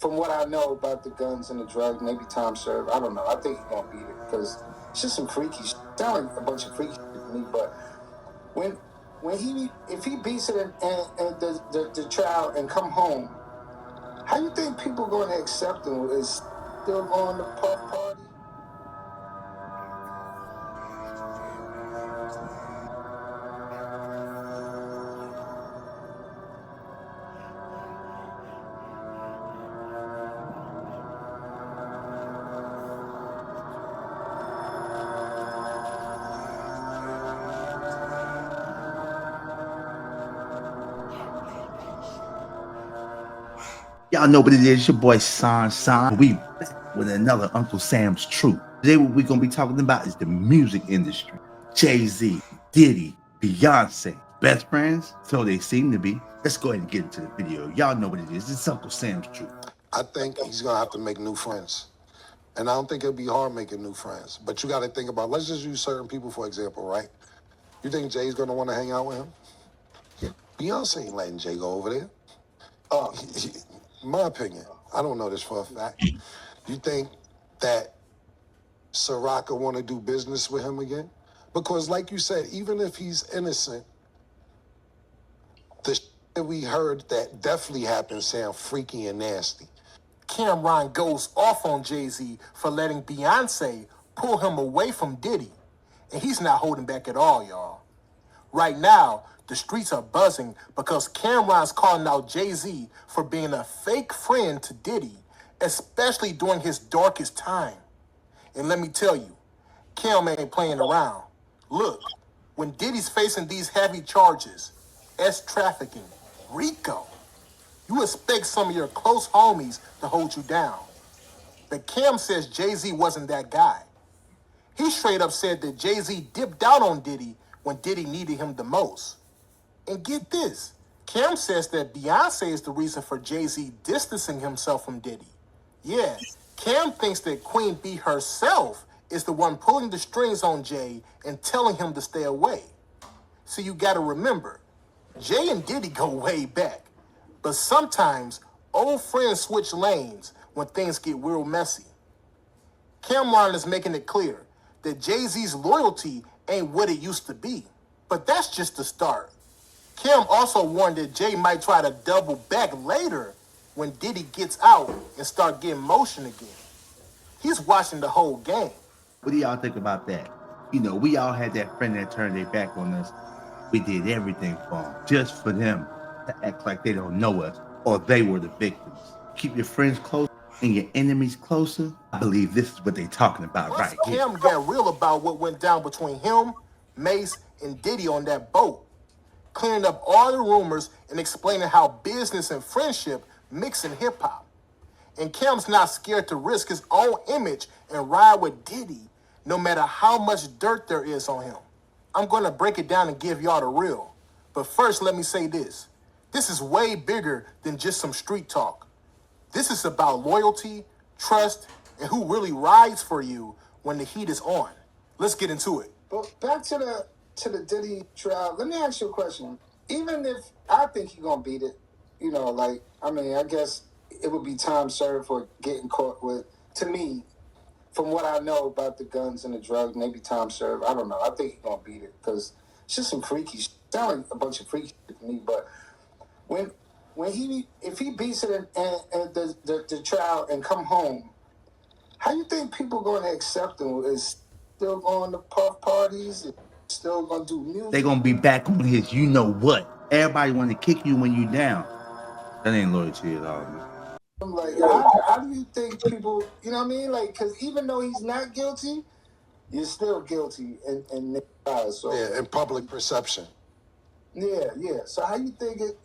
from what I know about the guns and the drugs, maybe time served. I don't know. I think he's gonna beat it because it's just some freaky shit. Sound like a bunch of freaky shit to me. But when if he beats it and the trial and come home, how you think people going to accept him? Is still going to puff party? Y'all know what it is. It's your boy San. We back with another Uncle Sam's Truth. Today what we're gonna be talking about is the music industry. Jay-Z, Diddy, Beyonce, best friends? So they seem to be. Let's go ahead and get into the video. Y'all know what it is. It's Uncle Sam's Truth. I think he's gonna have to make new friends. And I don't think it'll be hard making new friends. But you gotta think about, let's just use certain people for example, right? You think Jay's gonna wanna hang out with him? Beyonce ain't letting Jay go over there. My opinion, I don't know this for a fact. You think that Ciroc want to do business with him again? Because like you said, even if he's innocent, the that we heard that definitely happened sound freaky and nasty. Cameron goes off on Jay-Z for letting Beyonce pull him away from Diddy. And he's not holding back at all, y'all. Right now, the streets are buzzing because Cameron's calling out Jay-Z for being a fake friend to Diddy, especially during his darkest time. And let me tell you, Cam ain't playing around. Look, when Diddy's facing these heavy charges, trafficking, RICO, you expect some of your close homies to hold you down. But Cam says Jay-Z wasn't that guy. He straight up said that Jay-Z dipped out on Diddy when Diddy needed him the most. And get this, Cam says that Beyonce is the reason for Jay-Z distancing himself from Diddy. Yeah, Cam thinks that Queen Bee herself is the one pulling the strings on Jay and telling him to stay away. So you gotta remember, Jay and Diddy go way back. But sometimes old friends switch lanes when things get real messy. Cameron is making it clear that Jay-Z's loyalty ain't what it used to be. But that's just the start. Cam also warned that Jay might try to double back later when Diddy gets out and start getting motion again. He's watching the whole game. What do y'all think about that? You know, we all had that friend that turned their back on us. We did everything for them, just for them to act like they don't know us or they were the victims. Keep your friends close and your enemies closer. I believe this is what they're talking about right here. Cam got real about what went down between him, Mace, and Diddy on that boat, clearing up all the rumors and explaining how business and friendship mix in hip-hop. And Cam's not scared to risk his own image and ride with Diddy no matter how much dirt there is on him. I'm going to break it down and give y'all the real. But first, let me say this. This is way bigger than just some street talk. This is about loyalty, trust, and who really rides for you when the heat is on. Let's get into it. But back to the Diddy trial. Let me ask you a question. Even if I think he's gonna beat it, I guess it would be time served for getting caught with. To me, from what I know about the guns and the drugs, maybe time served. I don't know. I think he's gonna beat it because it's just some freaky shit. Sound like a bunch of freaky shit to me. But if he beats it and the trial and come home, how you think people going to accept him? Is still going to puff parties? Still going to do music? They're going to be back on his you know what. Everybody want to kick you when you down. That ain't loyalty at all, man. I'm like, how do you think people, you know what I mean? Like, because even though he's not guilty, you're still guilty in their eyes. So, Yeah, in public perception. Yeah. So how you think it,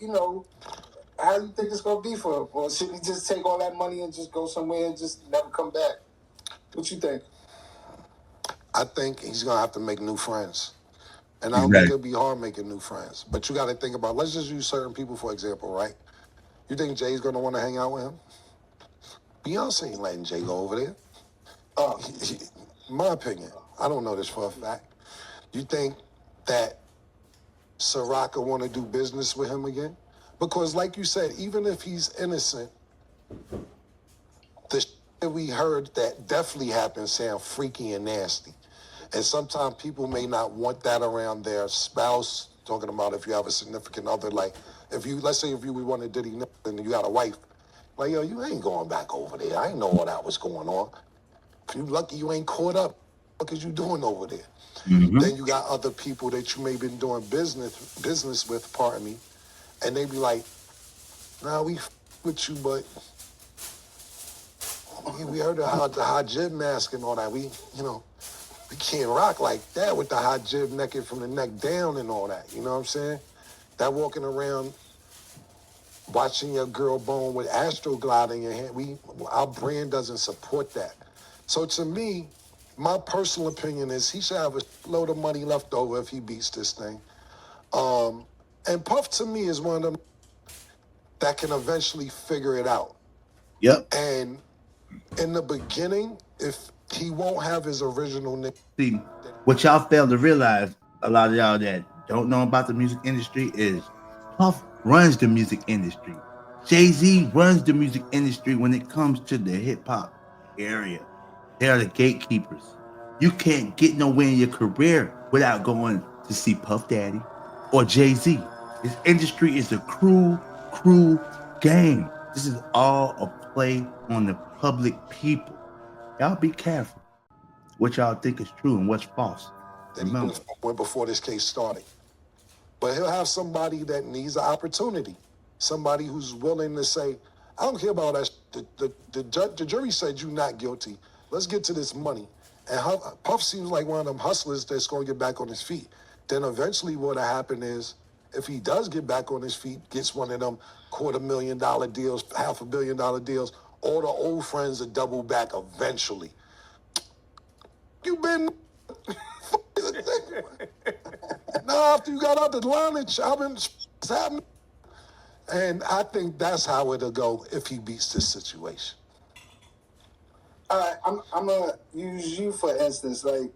how do you think it's going to be for him? Or should he just take all that money and just go somewhere and just never come back? What you think? I think he's gonna have to make new friends. And I don't think it'll be hard making new friends. But you gotta think about, let's just use certain people for example, right? You think Jay's gonna wanna hang out with him? Beyonce ain't letting Jay go over there. My opinion, I don't know this for a fact. You think that Ciroc want to do business with him again? Because like you said, even if he's innocent, the shit that we heard that definitely happened sound freaky and nasty. And sometimes people may not want that around their spouse, talking about if you have a significant other. Like, if you, let's say if you wanted Diddy and you got a wife, like, yo, you ain't going back over there. I ain't know all that was going on. If you lucky you ain't caught up, what is you doing over there? Then you got other people that you may been doing business with, pardon me, and they be like, nah, we with you, but we heard about the hot jib mask and all that. We can't rock like that with the hot jib naked from the neck down and all that. You know what I'm saying? That walking around watching your girl bone with Astroglide in your hand, our brand doesn't support that. So to me, my personal opinion is he should have a load of money left over if he beats this thing. And Puff to me is one of them that can eventually figure it out. Yep. And in the beginning, if he won't have his original name. See, what y'all fail to realize, a lot of y'all that don't know about the music industry, is Puff runs the music industry. Jay-Z runs the music industry when it comes to the hip-hop area. They are the gatekeepers. You can't get nowhere in your career without going to see Puff Daddy or Jay-Z. This industry is a cruel game. This is all a play on the public people. Y'all be careful what y'all think is true and what's false. That he went before this case started. But he'll have somebody that needs an opportunity. Somebody who's willing to say, I don't care about that. The jury said you're not guilty. Let's get to this money. And Puff seems like one of them hustlers that's going to get back on his feet. Then eventually what'll happen is, if he does get back on his feet, gets one of them $250,000 deals, $500 million deals, all the old friends will double back eventually. You been now after you got out the line and chopping, it's happening. And I think that's how it'll go if he beats this situation. All right, I'm gonna use you for instance, like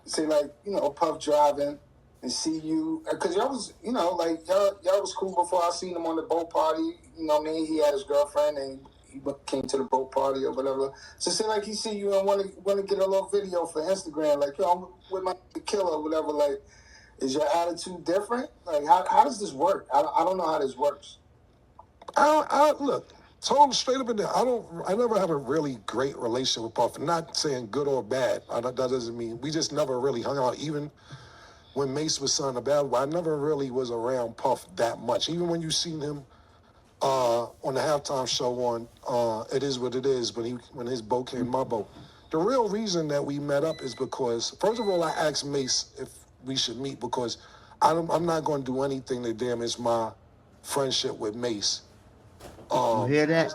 say like Puff driving and see you because y'all was like y'all was cool before I seen him on the boat party. You know what I mean? He had his girlfriend and he came to the boat party or whatever. So say like he see you and want to get a little video for Instagram, like yo, I'm with my killer or whatever. Like, is your attitude different? Like, how does this work? I don't know how this works. I look, told straight up in there. I never have a really great relationship with Puff. Not saying good or bad. That doesn't mean we just never really hung out. Even when Mace was signing a bad boy, I never really was around Puff that much. Even when you seen him on the halftime show on It Is What It Is, when his boat came my boat. The real reason that we met up is because, first of all, I asked Mace if we should meet because I'm not going to do anything to damage my friendship with Mace. You hear that?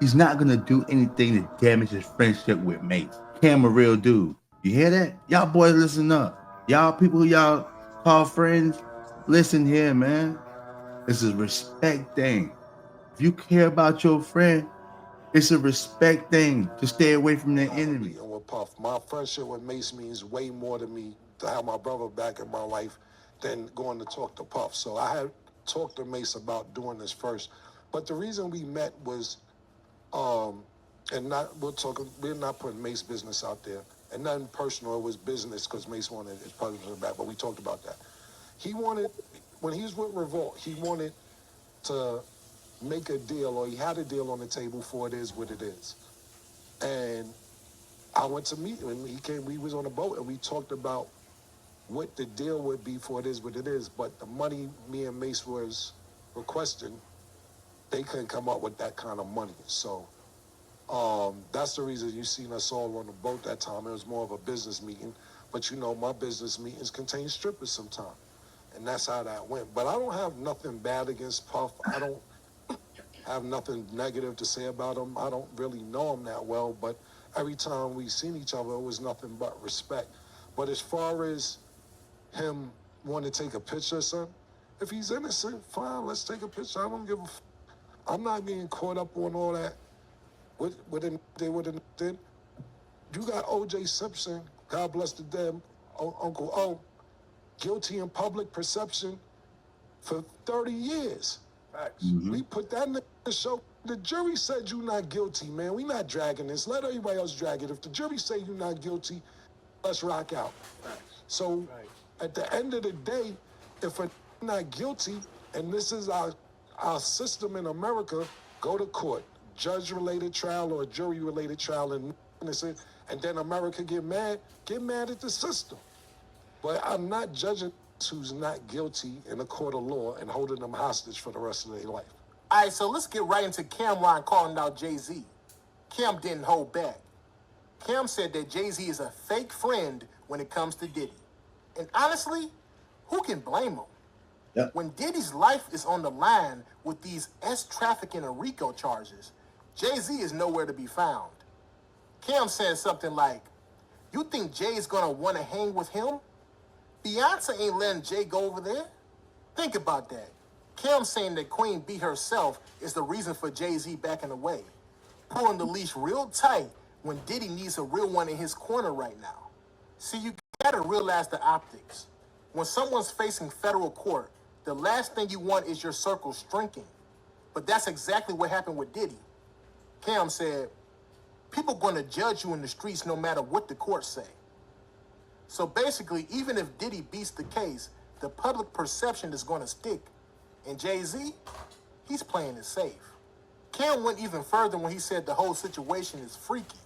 He's not going to do anything to damage his friendship with Mace. Cam a real dude. You hear that? Y'all boys listen up. Y'all people who y'all call friends, listen here, man. It's a respect thing. If you care about your friend, it's a respect thing to stay away from their enemy. And with Puff, my friendship with Mace means way more to me to have my brother back in my life than going to talk to Puff. So I had talked to Mace about doing this first. But the reason we met was, we're not putting Mace business out there. And nothing personal, it was business because Mace wanted his partner back, but we talked about that. He wanted, when he was with Revolt, he wanted to make a deal, or he had a deal on the table for It Is What It Is. And I went to meet him, and he came, we was on a boat, and we talked about what the deal would be for It Is What It Is, but the money me and Mace was requesting, they couldn't come up with that kind of money. So that's the reason you seen us all on the boat that time. It was more of a business meeting, but my business meetings contain strippers sometimes. And that's how that went. But I don't have nothing bad against Puff. I don't have nothing negative to say about him. I don't really know him that well, but every time we seen each other, it was nothing but respect. But as far as him wanting to take a picture or something, if he's innocent, fine, let's take a picture. I don't give a I'm not getting caught up on all that. What it did. You got O.J. Simpson, God bless the dead, Uncle O, guilty in public perception for 30 years. Facts. We put that in the show The jury said you not guilty, man. We not dragging this. Let everybody else drag it. If the jury say you not guilty, let's rock out. So at the end of the day, if a not guilty, and this is our system in America, go to court, judge-related trial or jury-related trial, and innocent, and then America get mad at the system. But I'm not judging who's not guilty in a court of law and holding them hostage for the rest of their life. All right, so let's get right into Cameron calling out Jay-Z. Cam didn't hold back. Cam said that Jay-Z is a fake friend when it comes to Diddy. And honestly, who can blame him? Yep. When Diddy's life is on the line with these trafficking and RICO charges, Jay-Z is nowhere to be found. Cam said something like, "You think Jay's gonna wanna hang with him? Beyonce ain't letting Jay go over there." Think about that. Cam saying that Queen B herself is the reason for Jay-Z backing away, pulling the leash real tight when Diddy needs a real one in his corner right now. See, you gotta realize the optics. When someone's facing federal court, the last thing you want is your circle shrinking. But that's exactly what happened with Diddy. Cam said, "People gonna judge you in the streets no matter what the courts say." So basically, even if Diddy beats the case, the public perception is gonna stick. And Jay-Z, he's playing it safe. Cam went even further when he said the whole situation is freaky.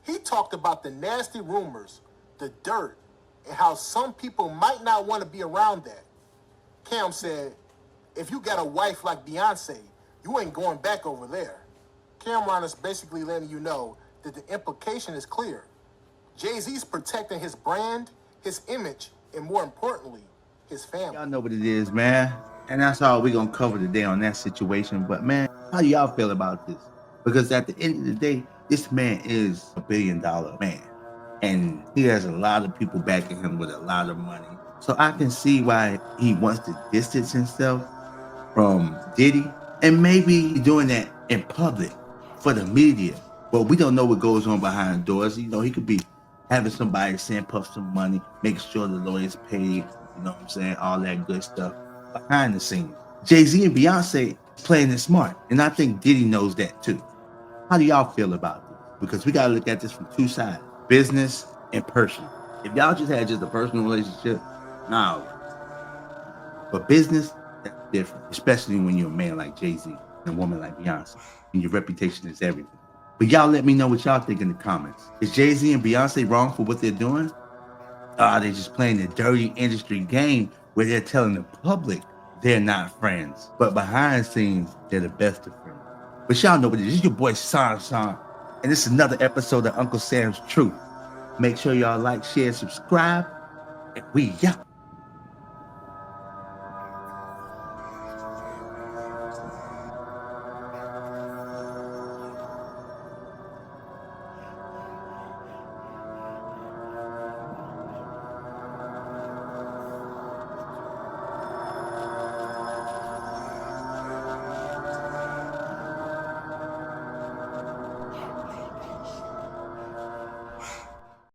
He talked about the nasty rumors, the dirt, and how some people might not want to be around that. Cam said, "If you got a wife like Beyonce, you ain't going back over there." Cameron is basically letting you know that the implication is clear. Jay-Z's protecting his brand, his image, and more importantly, his family. Y'all know what it is, man. And that's all we're gonna cover today on that situation. But man, how do y'all feel about this? Because at the end of the day, this man is $1 billion man. And he has a lot of people backing him with a lot of money. So I can see why he wants to distance himself from Diddy. And maybe doing that in public for the media. But we don't know what goes on behind doors. You know, he could be having somebody send Puff some money, making sure the lawyer's paid, you know what I'm saying, all that good stuff behind the scenes. Jay-Z and Beyonce playing it smart, and I think Diddy knows that too. How do y'all feel about this? Because we gotta look at this from two sides, business and personal. If y'all just had just a personal relationship, nah. But business, that's different, especially when you're a man like Jay-Z and a woman like Beyonce, and your reputation is everything. But y'all let me know what y'all think in the comments. Is Jay-Z and Beyonce wrong for what they're doing? Or are they just playing the dirty industry game where they're telling the public they're not friends, but behind the scenes, they're the best of friends? But y'all know what it is. This is your boy San, and this is another episode of Uncle Sam's Truth. Make sure y'all like, share, subscribe, and we out.